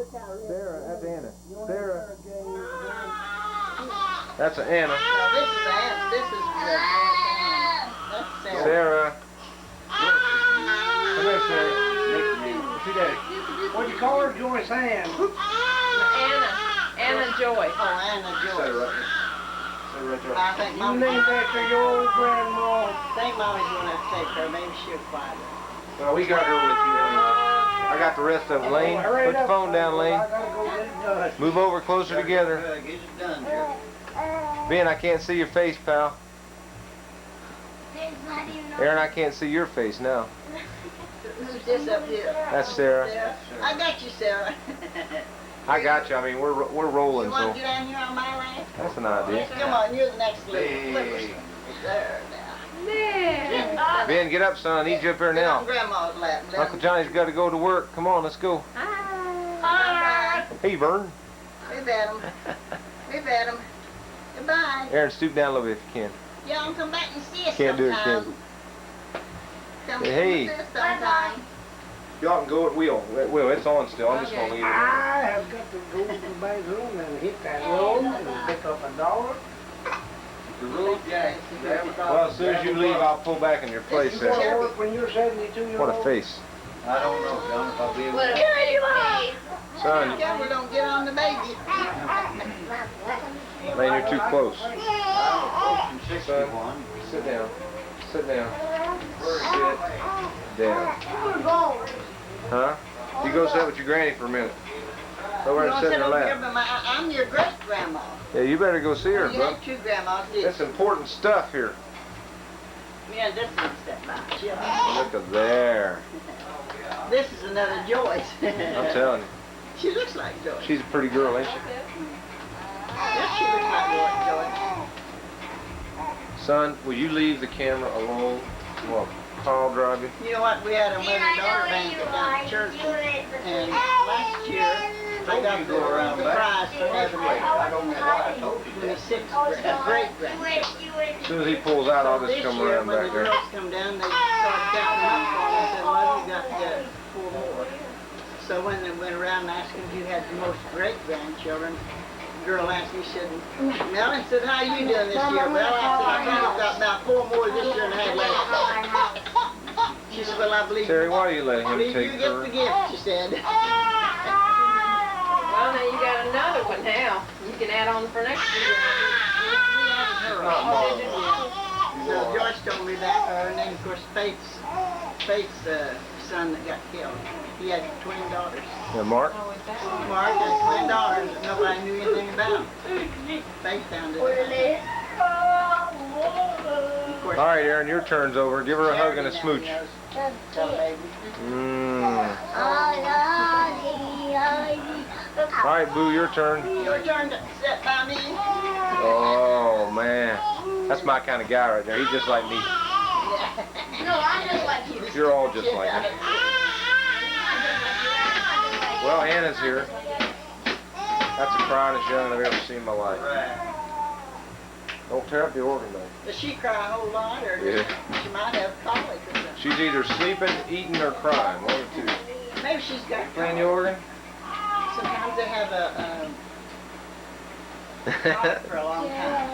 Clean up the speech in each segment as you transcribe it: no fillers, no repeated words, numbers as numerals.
Sarah, that's Anna. Sarah. That's Anna. No, this is Anna. This is that's Sarah. Sarah. Come here, Sarah. See Daddy. What'd you call her? Joyce Ann. Anna Joy. Oh, Anna Joyce. Sarah. I think You Mom. named after your old grandma. I think Mommy's gonna have to take her. Maybe she'll quiet her. Well, we got her with you anyway. I got the rest of them. Lane, put the phone down, Lane. I gotta go get it done. Move over closer together. Get it done, Jerry. Ben, I can't see your face, pal. Aaron, I can't see your face now. Who's this up here? That's Sarah. Sarah? I got you, Sarah. I got you. I mean, we're rolling, You want so to get down here on my land? that's an idea. Come on, you're the next little flipper. There now. Ben, get up, son. I need you up here Get on now. Grandma's lap. Uncle Johnny's got to go to work. Come on, let's go. Bye. Hey, Vern. We've had him. We've had him. Goodbye. Aaron, stoop down a little bit if you can. Y'all come back and see us Can't do it, sometime. can Come Hey. see us sometime. Y'all can go at will. At will. It's on still. I'm just going to leave it. I have got to go to the back room and hit that road and pick up $1. The road jack. Well, as soon as you leave, I'll pull back in your place You there. want to work when you're 72 years old? What a face. I don't know, John, if I'll be able to. Son, Camera don't get on the baby. Lane, you're too close. I'm approaching 61. Sit down. Sit down. Sit down. Huh? You go sit with your granny for a minute. Go over You and want sit to in her sit over here, lap. but I'm your great grandma. Yeah, you better go see her, You bro. had two grandmas, didn't That's important stuff here. you? Yeah, this one step by. Chill. Look at there. This is another Joyce. I'm telling you. She looks like Joyce. She's a pretty girl, ain't she? Yeah, she looks like Joyce. Son, will you leave the camera alone? Well, Carl drive you. You know what? We had a mother-daughter banquet down at church, and last year I got the prize for having the sixth great-grandchildren. As soon as he pulls out, I'll just This come year, around when the back there. girls come down, they started counting up for me. I said, Mother, you got to get 4 more. So when they went around asking if you had the most great-grandchildren, the girl asked me, she said, Melanie said, how you doing this year? Well, I said, I think I've got about 4 more this year than I had last year. She said, well, I believe Terry, why are you letting him you take get her? the gift, she said. Well, now you got another one now. You can add on for next year. So Joyce told me that, and then of course Faith's son that got killed, he had twin daughters. Yeah, Mark? Mark had twin daughters that nobody knew anything about. Faith found it. Of course, All right, Aaron, your turn's over. Give her a hug and a smooch. Tell baby. All right, Boo, your turn. Your turn to sit by me. Oh, man. That's my kind of guy right there. He's just like me. Yeah. No, I'm just like you. You're all just like me. Well, Anna's here. That's the cryingest young I've ever seen in my life. Don't tear up the organ, though. Does she cry a whole lot, or Yeah. she might have colic or something? She's either sleeping, eating, or crying. One of the two. Maybe she's got Playing the colic. organ? Sometimes they have a colic for a long time.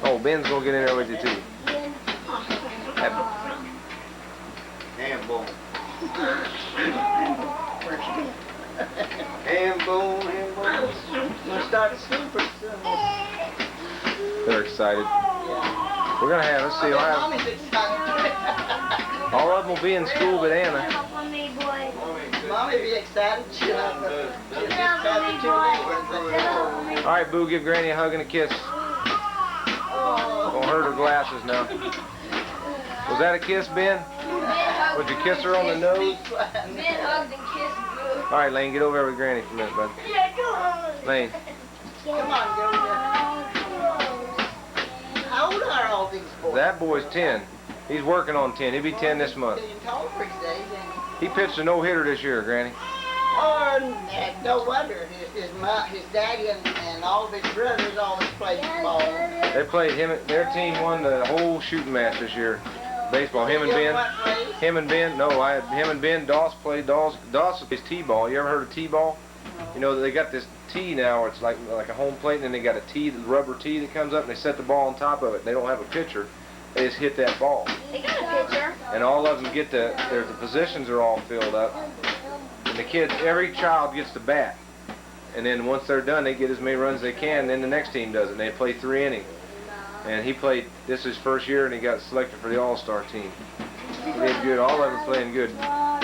Oh, Ben's gonna get in there with you, too. Ham bone. Ham bone, ham bone. We'll start school pretty soon. They're excited. Yeah. We're gonna have, let's see, I'll have, Mommy's excited. all of them will be in school but Anna. Mommy be excited. She'll have the 2 weeks. All right, Boo, give Granny a hug and a kiss. Oh. Don't hurt her glasses now. Was that a kiss, Ben? Would you kiss her on the nose? Ben hugged and kissed Boo. All right, Lane, get over here with Granny for a minute, bud. Lane. Come on, go there. How old are all these boys? That boy's 10. He's working on 10. He'll be 10 this month. Getting tall for his age, ain't he? He pitched a no-hitter this year, Granny. Oh, no wonder. His daddy and all of his brothers always played ball. They played him. Their team won the whole shooting match this year. Baseball. Him and Ben. Him and Ben. No, him and Ben. Doss played. Doss plays t-ball. You ever heard of t-ball? You know they got this tee now. It's like a home plate, and then they got a tee, the rubber tee that comes up, and they set the ball on top of it. They don't have a pitcher. They just hit that ball. They got a pitcher. And all of them get the positions are all filled up. And the kids, every child gets the bat. And then once they're done, they get as many runs as they can, and then the next team does it. And they play 3 innings. And he played, this is his first year, and he got selected for the All-Star team. He did good. All of them playing good.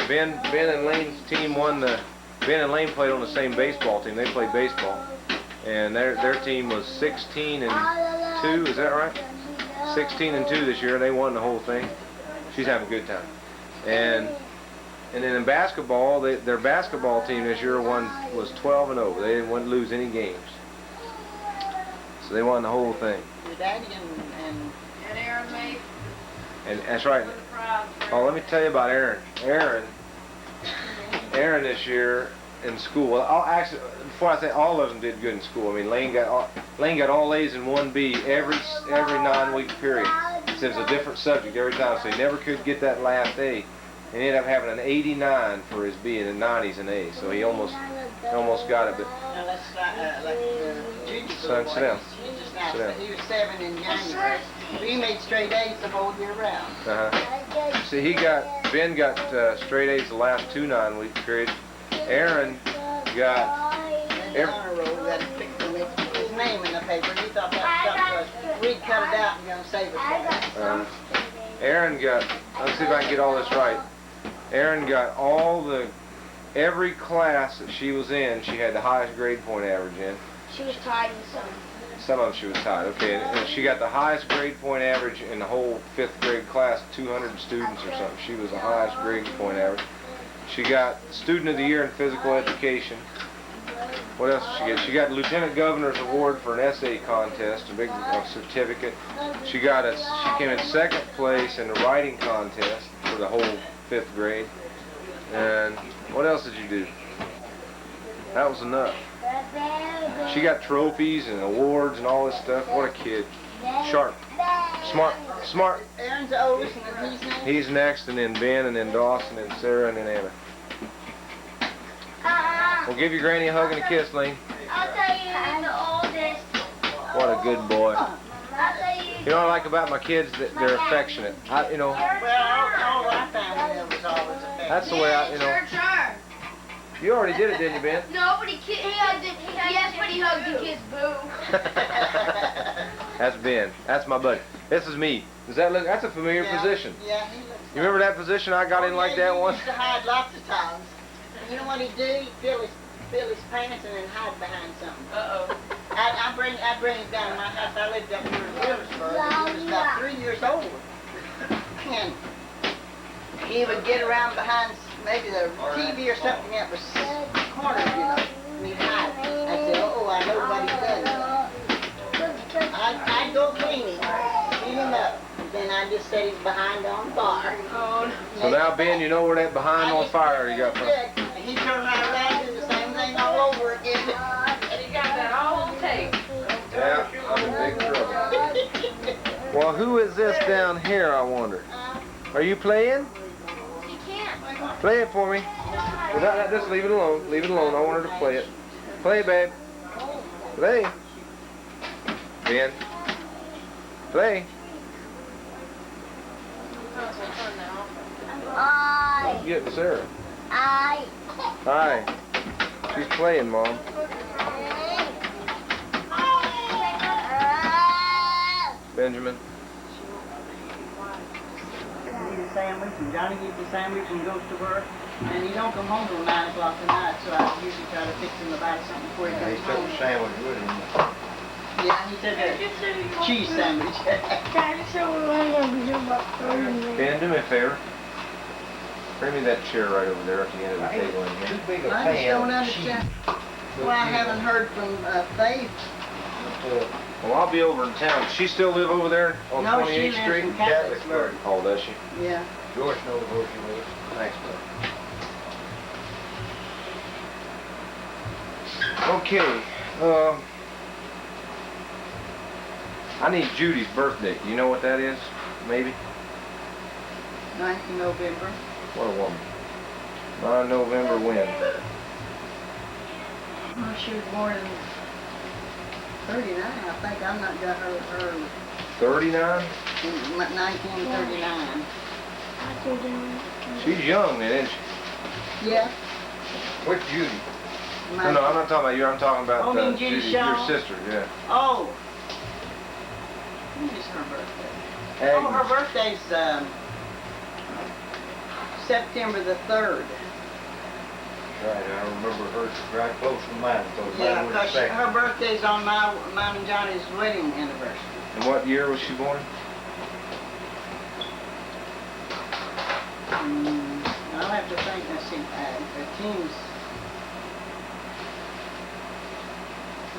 Ben and Lane's team won the, Ben and Lane played on the same baseball team. They played baseball. And their team was 16-2, is that right? 16-2 this year. They won the whole thing. She's having a good time. And then in basketball, their basketball team this year was 12-0. They didn't lose any games. So they won the whole thing. Your daddy and Aaron made. And that's right. Oh, let me tell you about Aaron. Aaron this year in school. Well, before I say all of them did good in school. I mean, Lane got all A's and 1 B every 9-week period. So it was a different subject every time. So he never could get that last A. And he ended up having an 89 for his B, and a 90's an A. So he almost got it. But now that's like Judy's Son, boy. sit down. He's just now, Sit down. he was 7 in January. But he made straight A's the whole year round. See, Ben got straight A's the last 2 9-week periods. Aaron got Honor roll, that his name in the paper. And he thought that stuff was, we'd cut it out and gonna save it for him. Aaron got, let's see if I can get all this right. Aaron got every class that she was in, she had the highest grade point average in. She was tied in some. Some of them she was tied, okay. And she got the highest grade point average in the whole 5th grade class, 200 students or something. She was the highest grade point average. She got Student of the Year in Physical Education. What else did she get? She got Lieutenant Governor's Award for an essay contest, a big certificate. She came in 2nd place in the writing contest for the whole 5th grade. And what else did you do? That was enough. She got trophies and awards and all this stuff. What a kid. Sharp. Smart. Aaron's the oldest and he's next. He's next, and then Ben, and then Dawson, and Sarah, and then Anna. Well, give your granny a hug and a kiss, Lane. I'll tell you the oldest. What a good boy. I'll tell you. You know what I like about my kids? That they're affectionate. Well, all I found was always affectionate. That's the way Sure. You already did it, didn't you, Ben? No, but he hugged it. Yes, but he hugged and kissed Boo. That's Ben. That's my buddy. This is me. Does that look? That's a familiar position. Yeah, he looks. You remember that position I got in like that he once? used to hide lots of times. And you know what he'd do? He'd fill his pants and then hide behind something. I'd bring him down to my house. I lived up here in Williamsburg. And he was about 3 years old. And he would get around behind maybe the TV or something that was cornered, you know, and he'd hide. I'd say, I know what he's done. I'd go clean him up. And then I'd just set him behind on fire. So now, Ben, you know where that behind on fire you got from? And he'd turn around and do the same thing all over again. And he got that all on tape. Yeah, I'm in big trouble. Well, who is this down here, I wonder? Are you playing? He can't. Play it for me. Well, just leave it alone. Leave it alone. I want her to play it. Play, babe. Play. Ben. Play. Get Sarah. Hi. She's playing, Mom. Benjamin. He eats a sandwich, and Johnny eats a sandwich and goes to work. And he don't come home till 9 o'clock at night, so I usually try to fix him about something before he He comes took home. a sandwich with him. Yeah, he took a cheese sandwich. Ben, do me a favor. Bring me that chair right over there at the end of the table in here. Too big a I just don't pan. understand why I haven't heard from Faith. Well, I'll be over in town. Does she still live over there on No, she 28th lives Street? in Catholicsburg. Oh, does she? Yeah. George knows where she lives. Thanks, bud. Okay. I need Judy's birthday. You know what that is? Maybe? 19 November. What a woman. 9 November when? Oh, she was born in 39, I think. I'm not got her 39? in 1939. She's young then, isn't she? Yeah. Which Judy? No, I'm not talking about you. I'm talking about Oh, mean Judy Judy, Shaw? your sister, yeah. Oh. When is her birthday? Oh, her Agnes. birthday's September the 3rd. Right, I remember hers right close to mine, so Yeah, mine was because second. her birthday's on mine and Johnny's wedding anniversary. And what year was she born? I'll have to think. Let's see. The team's.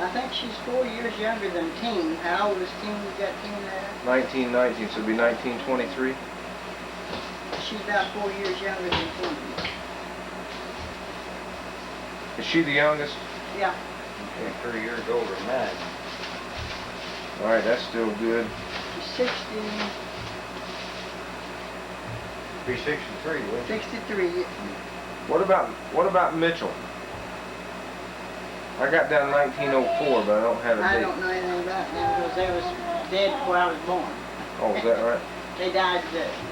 I think she's 4 years younger than Teen. How old is Teen? You got Teen there? 1919, so it'd be 1923. She's about 4 years younger than Teen. Is she the youngest? Yeah. Okay, 3 years older than mine. All right, that's still good. She's 60, Be 63, wouldn't she? 63. What about Mitchell? I got down 1904, but I don't have a I date. don't know anything about them because they was dead before I was born. Oh, is that right? They died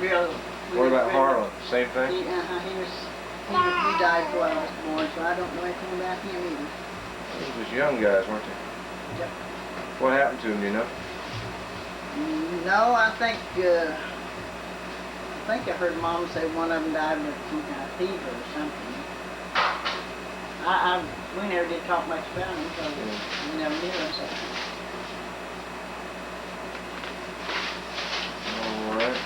real. What about Harlan? Same thing? He died before I was born, so I don't know anything about him either. Those was young guys, weren't they? Yep. What happened to them, do you know? No, I think I heard Mom say one of them died with some kind of fever or something. We never did talk much about him because we never knew him. So. All right.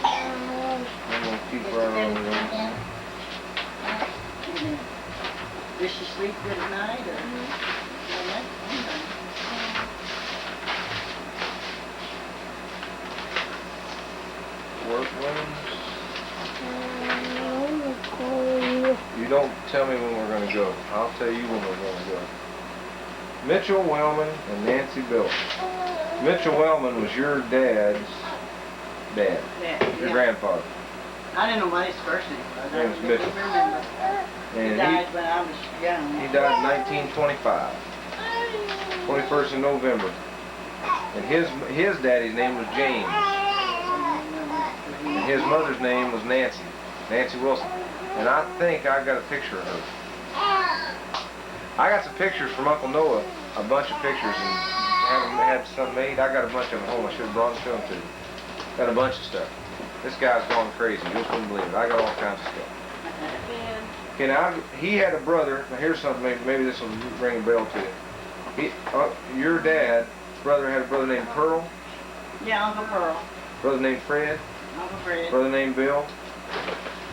I'm gonna keep right on going. Does she sleep good at night or? Work rooms. You don't tell me when we're going to go. I'll tell you when we're going to go. Mitchell Wellman and Nancy Bill. Mitchell Wellman was your dad's dad. Your grandfather. I didn't know what his first name was. Name was I Mitchell. didn't remember. He And died when I was young. he died in 1925. 21st of November. And his daddy's name was James. And his mother's name was Nancy. Nancy Wilson. And I think I got a picture of her. I got some pictures from Uncle Noah, a bunch of pictures, and haven't had some made. I got a bunch of them home. I should have brought them to him too. Got a bunch of stuff. This guy's gone crazy. You just wouldn't believe it. I got all kinds of stuff. Okay, now he had a brother. Now here's something. Maybe this will ring a bell to you. Your dad's brother had a brother named Pearl. Yeah, Uncle Pearl. Brother named Fred. Uncle Fred. Brother named Bill.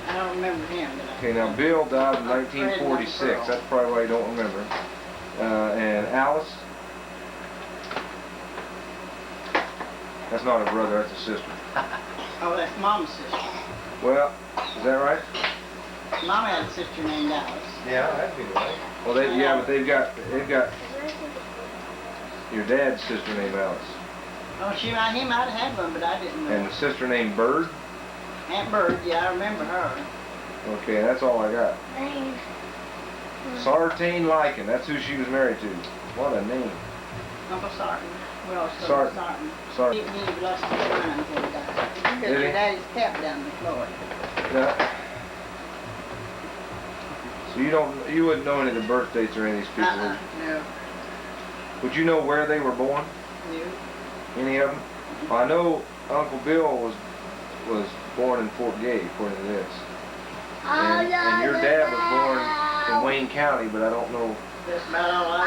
I don't remember him. Okay, now Bill died in 1946. That's probably why you don't remember. And Alice. That's not a brother. That's a sister. Oh, that's Mom's sister. Well, is that right? Mom had a sister named Alice. Yeah, that'd be right. Well, but they've got your dad's sister named Alice, Oh, he might have had one, but I didn't know. and the sister named Bird. Aunt Bird, yeah, I remember her. Okay, that's all I got. Sartain Lycan, that's who she was married to. What a name. Uncle Sarton. Well, Sarton. Sarton. Sartain. He lost his mind before he died. Because Did he? your daddy's kept down the floor. Yeah. So you wouldn't know any of the birth dates or any of these people, would you? No. Would you know where they were born? No. Any of them? Well, I know Uncle Bill was born in Fort Gay, according to this. And your dad was born in Wayne County, but I don't know. That's about all I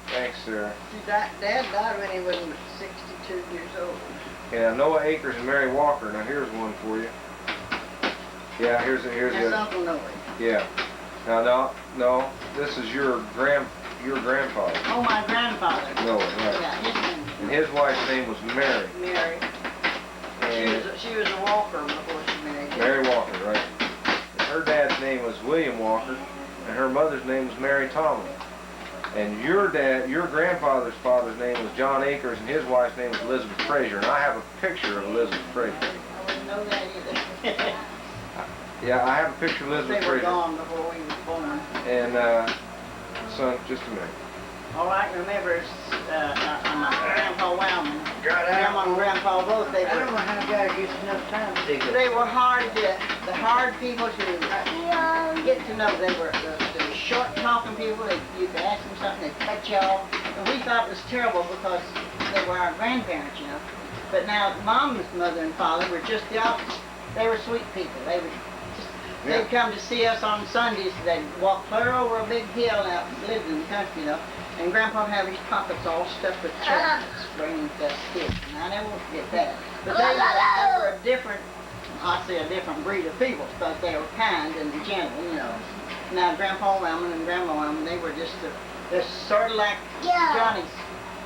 Thanks, Sarah. know. Dad died when he was 62 years old. Okay, now Noah Akers and Mary Walker. Now here's one for you. Yeah, here's That's the. Uncle Noah. Yeah. Now no, this is your grandfather. Oh, my grandfather. Noah, right? Yeah, his name. And his wife's name was Mary. Mary. And She was a walker before she married him. Mary Walker, right? And her dad's name was William Walker, and her mother's name was Mary Tomlin. And your grandfather's father's name was John Akers, and his wife's name was Elizabeth Frazier. And I have a picture of Elizabeth Frazier. I wouldn't know that either. Yeah, I have a picture of Elizabeth They were Frazier. gone before we was born. And, son, just a minute. All I can remember is my Grandpa Wellman. Grandma and Grandpa both, I don't know how God gets enough time to dig they were the hard people to get to know. They were the short talking people. You could ask them something, they'd cut you off. And we thought it was terrible because they were our grandparents, you know. But now Mom's mother and father were just the opposite. They were sweet people. They'd come to see us on Sundays. They'd walk clear over a big hill out, lived in the country, you know. And Grandpa would have his pockets all stuffed with chocolates, bringing to us kids. And I never will forget that. But they were a different, a different breed of people, because they were kind and gentle, you know. Now Grandpa Wellman and Grandma Wellman, they were they're sort of like Johnny's,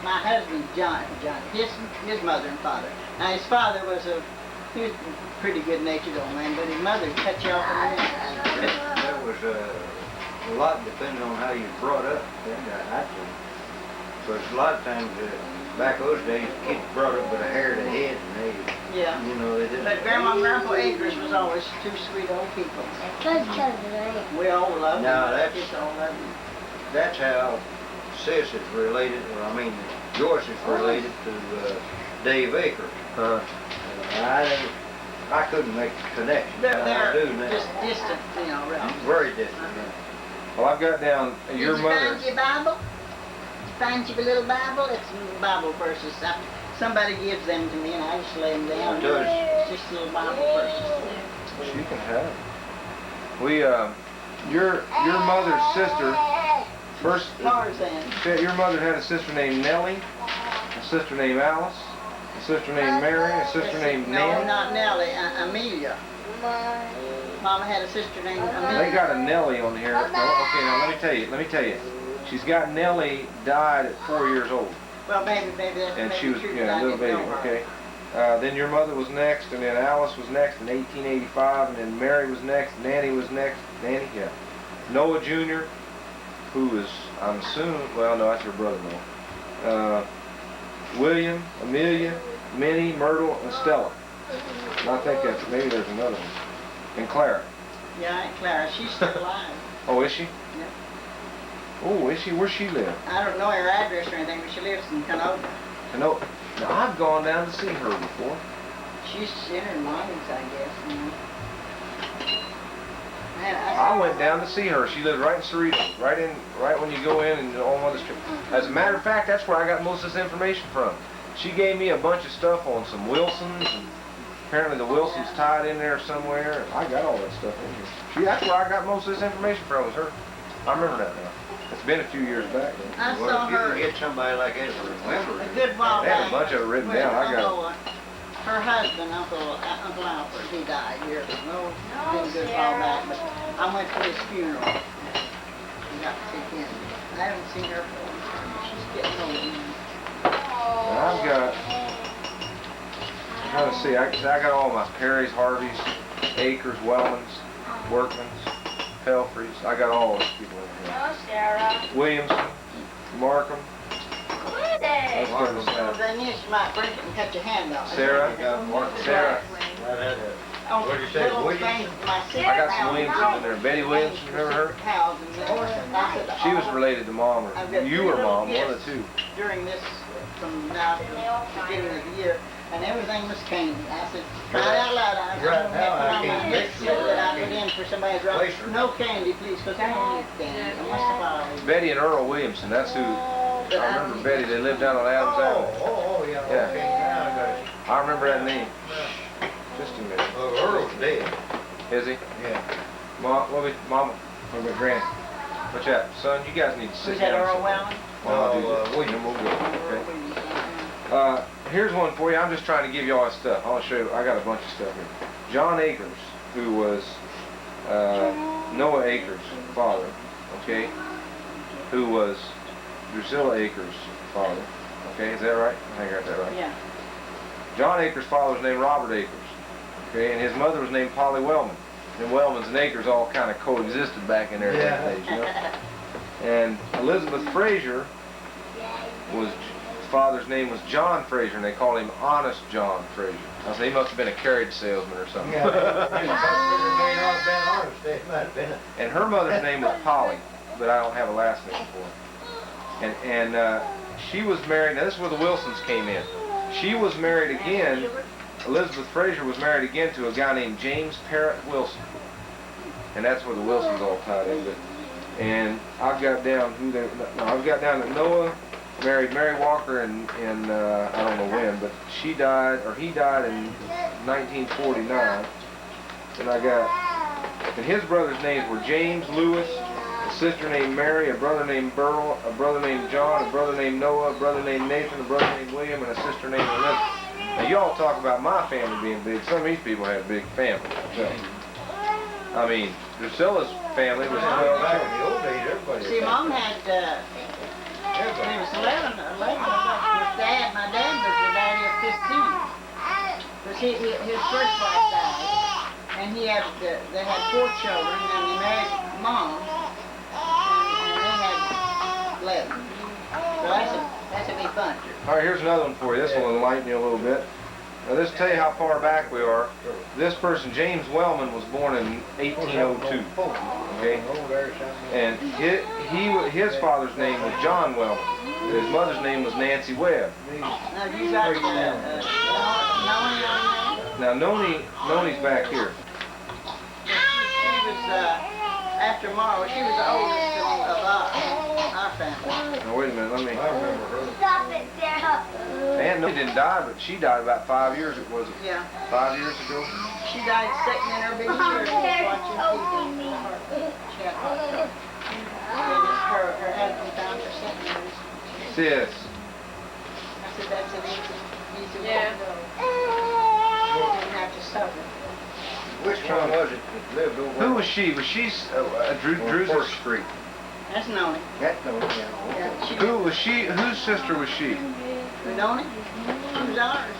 my husband's Johnny, his mother and father. Now his father he was a pretty good-natured old man, but his mother cut you off in the minute. That was a lot depending on how you were brought up. Because a lot of times, back those days, kids brought up with a hair to head, and they didn't. But Grandma and Grandpa Akers was always two sweet old people. We all loved them. No, Just all loved them. that's how Sis is related, Joyce is related to Dave Akers. I couldn't make the connection. I do They're now. just distant, you know, relatives. Very distant. Well, I've got down your Did you mother. find your Bible? Find you a little Bible? It's Bible verses. Somebody gives them to me, and I just lay them down. It does. It's just little Bible verses. She can have it. We, your mother's sister, first, Tarzan. your mother had a sister named Nellie, a sister named Alice, a sister named Mary, a sister named No, Nan. not Nellie. Amelia. Mama had a sister named Amelia. They got a Nellie on here. No, okay, now let me tell you. She's got Nellie died at 4 years old. Well, maybe that's And she was, true, yeah, but a I little didn't baby, know her. okay. Then your mother was next, and then Alice was next in 1885, and then Mary was next, Nanny was next, Noah Jr., who is, I'm assuming, well, no, that's her brother-in-law. William, Amelia, Minnie, Myrtle, and Stella. And I think maybe there's another one. And Clara. Yeah, Aunt Clara. She's still alive. Oh, is she? Yeah. Oh, is she? Where's she live? I don't know her address or anything, but she lives in Canova. Now, I've gone down to see her before. She's in her 90s, I guess. You know. I went down to see her. She lived right in Cerritos, right when you go in and on Mother Street. As a matter of fact, that's where I got most of this information from. She gave me a bunch of stuff on some Wilsons, and apparently the Wilsons tied in there somewhere. I got all that stuff in here. That's where I got most of this information from, was her. I remember that now. It's been a few years back. I Well, saw if you her can get somebody like that to remember a it. good while They back. had a bunch of it written when down. I got Uncle, her husband, Uncle Alfred, he died years ago. Been a good while back, but I went to his funeral. We got to see him. I haven't seen her for a long time. She's getting old. I've got, I'm trying to see, I got all my Perrys, Harveys, Akers, Wellmans, Workmans, Pelfreys. I got all those people in here. Oh, Sarah. Williamson, Markham. Monday. Well, then you might break it and cut your hand off. Sarah. Sarah. Oh, What'd you say, little Williams? things my sister I got some found. Williamson in there. Betty Williamson, remember her? Cows and I said, She was "Oh." related to Mom, I've or got you three or little Mom, one of gifts the two. during this, from now to the beginning of the year, and everything was candy. I said, cry out loud, I'm Right gonna now, I have can't my make slip sure that I I put can in for somebody's rock. place her. No candy, please, because I don't eat candy. Unless the flowers. Betty and Earl Williamson, that's who, I remember Betty, they lived down on Adams Avenue. Yeah. Yeah. Okay, now I got it. I remember that name. Just a minute. Earl's dead. Is he? Yeah. Mama, what about Granny? What's that? Son, you guys need to sit Was that down. Earl Wellman? Well, I'll do No, this. William. Then we'll go. Okay. Here's one for you. I'm just trying to give you all this stuff. I'll show you. I got a bunch of stuff here. John Akers, who was Noah Akers' father, okay, who was Drusilla Akers' father. Okay, is that right? I think I got that right. Yeah. John Akers' father was named Robert Akers. Okay, and his mother was named Polly Wellman. And Wellmans and Akers all kind of coexisted back in there in those days, you know. And Elizabeth Frazier his father's name was John Frazier, and they called him Honest John Frazier. I said he must have been a carriage salesman or something. And her mother's name was Polly, but I don't have a last name for her. And she was married. Now this is where the Wilsons came in. She was married again. Elizabeth Frazier was married again to a guy named James Parrott Wilson, and that's where the Wilsons all tied in. And I've got down I've got down that Noah married Mary Walker in I don't know when, but he died in 1949. And his brothers' names were James Lewis, a sister named Mary, a brother named Burl, a brother named John, a brother named Noah, a brother named Nathan, a brother named William, and a sister named Elizabeth. Now y'all talk about my family being big. Some of these people have big families. So, I mean, Drusilla's family was 12 children. See, Mom had, there was 11 of us with Dad. My dad was the daddy of 15. Because his first wife died, and they had 4 children, and he married Mom, and they had 11. So that's a big bunch. All right, here's another one for you. This will enlighten you a little bit. Now, this will tell you how far back we are. This person, James Wellman, was born in 1802. Okay, and his father's name was John Wellman. And his mother's name was Nancy Webb. Now you got Noni on there? Now Noni's back here. She was after Mara. She was the oldest of our family. Now wait a minute, let me. I remember her. Stop it, Sarah. Aunt Noni didn't die, but she died about 5 years. Was it? Yeah. 5 years ago. She died sitting in her big chair watching TV. She had heart trouble. Her husband found her sitting in this. Sis. I said, that's an easy way Yeah. to go. You didn't have to suffer. Which one was it that lived over? Who was she? Was she Drew's? First Street. That's Noni. That no, yeah. Yeah, she Who was she? Whose sister was she? Noni? She was ours.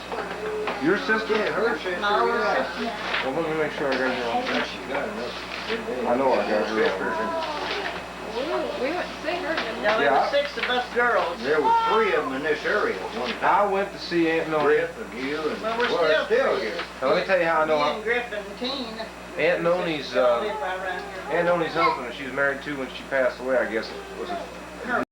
Your sister? Yeah, her sister. My older Yeah. sister. Well, let me make sure I got her on. Now she got enough. I know I got her sisters. We went to see her. didn't we? There were 6 of us girls. There were 3 of them in this area at one I time. went to see Aunt Noni. Griff and you and Well, we're well, still here. Now, let me tell you how I know. Me and Griffin and Teen. Aunt Noni's They live right around here. Aunt Noni's husband, she was married to when she passed away, I guess it was